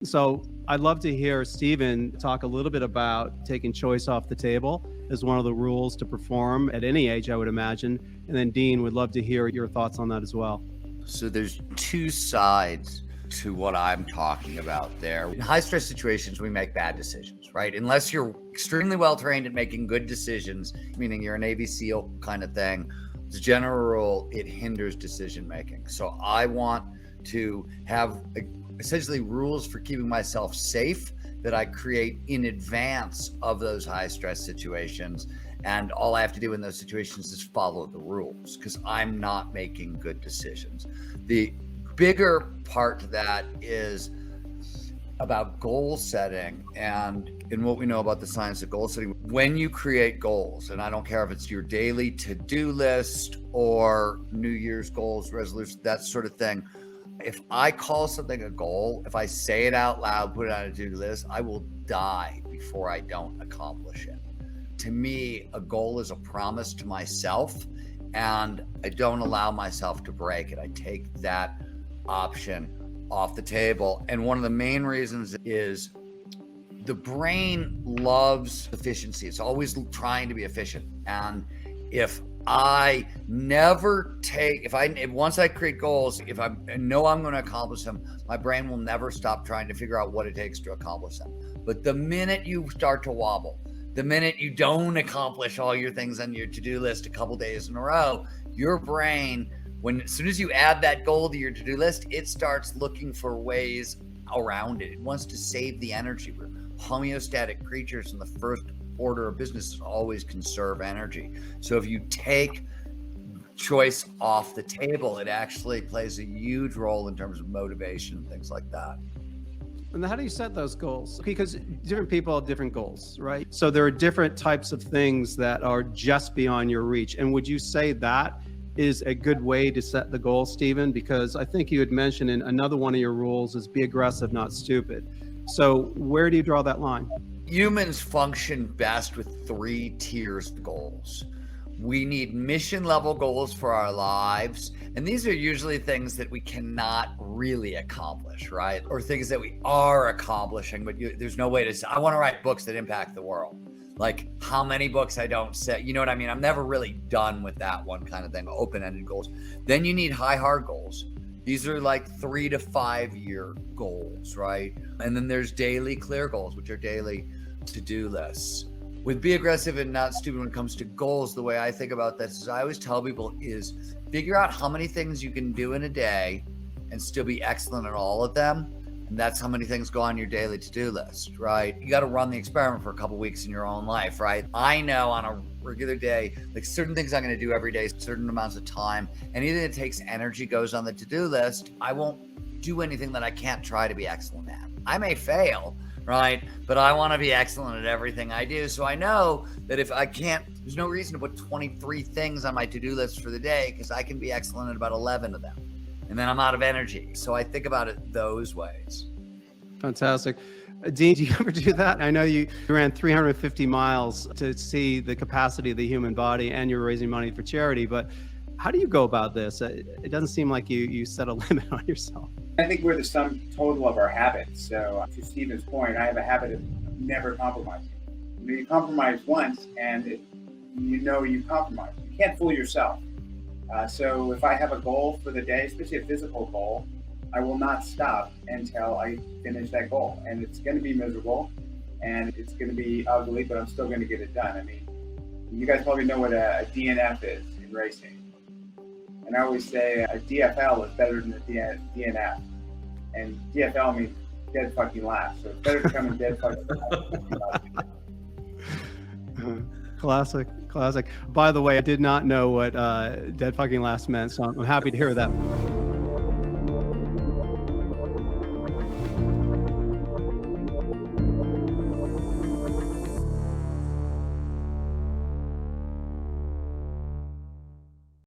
So I'd love to hear Steven talk a little bit about taking choice off the table as one of the rules to perform at any age, I would imagine. And then Dean, would love to hear your thoughts on that as well. So there's two sides to what I'm talking about there. In high stress situations, we make bad decisions, right? Unless you're extremely well trained at making good decisions, meaning you're a Navy SEAL kind of thing, as a general rule, it hinders decision making. So I want to have essentially rules for keeping myself safe that I create in advance of those high stress situations. And all I have to do in those situations is follow the rules because I'm not making good decisions. The bigger part to that is about goal setting and in what we know about the science of goal setting. When you create goals, and I don't care if it's your daily to-do list or New Year's goals, resolutions, that sort of thing. If I call something a goal, if I say it out loud, put it on a to-do list, I will die before I don't accomplish it. To me, a goal is a promise to myself, and I don't allow myself to break it. I take that option off the table. And one of the main reasons is the brain loves efficiency. It's always trying to be efficient. And if I never take, once I create goals, if I know I'm going to accomplish them, my brain will never stop trying to figure out what it takes to accomplish them. But the minute you start to wobble, the minute you don't accomplish all your things on your to-do list a couple days in a row, your brain, as soon as you add that goal to your to-do list, it starts looking for ways around it. It wants to save the energy. We're homeostatic creatures, and the first order of business is always conserve energy. So if you take choice off the table, it actually plays a huge role in terms of motivation and things like that. And how do you set those goals? Because different people have different goals, right? So there are different types of things that are just beyond your reach. And would you say that is a good way to set the goal, Steven? Because I think you had mentioned in another one of your rules is be aggressive, not stupid. So where do you draw that line? Humans function best with 3 tiers of goals. We need mission level goals for our lives. And these are usually things that we cannot really accomplish, right? Or things that we are accomplishing, but there's no way to say, I want to write books that impact the world. Like how many books I don't say, you know what I mean? I'm never really done with that one kind of thing, open-ended goals. Then you need hard goals. These are like 3 to 5 year goals, right? And then there's daily clear goals, which are daily to-do lists. With be aggressive and not stupid when it comes to goals, the way I think about this is I always tell people is figure out how many things you can do in a day and still be excellent at all of them. And that's how many things go on your daily to-do list, right? You got to run the experiment for a couple weeks in your own life, right? I know on a regular day, like certain things I'm going to do every day, certain amounts of time, anything that takes energy goes on the to-do list. I won't do anything that I can't try to be excellent at. I may fail, right? But I want to be excellent at everything I do. So I know that if I can't, there's no reason to put 23 things on my to-do list for the day because I can be excellent at about 11 of them. And then I'm out of energy. So I think about it those ways. Fantastic. Dean, do you ever do that? I know you ran 350 miles to see the capacity of the human body and you're raising money for charity, but how do you go about this? It doesn't seem like you set a limit on yourself. I think we're the sum total of our habits. So to Steven's point, I have a habit of never compromising. You compromise once and you compromise. You can't fool yourself. So if I have a goal for the day, especially a physical goal, I will not stop until I finish that goal. And it's going to be miserable and it's going to be ugly, but I'm still going to get it done. I mean, you guys probably know what a DNF is in racing. And I always say a DFL is better than a DNF. And DFL means dead fucking last. So it's better to come in dead fucking last. Classic. By the way, I did not know what dead fucking last meant, so I'm happy to hear that.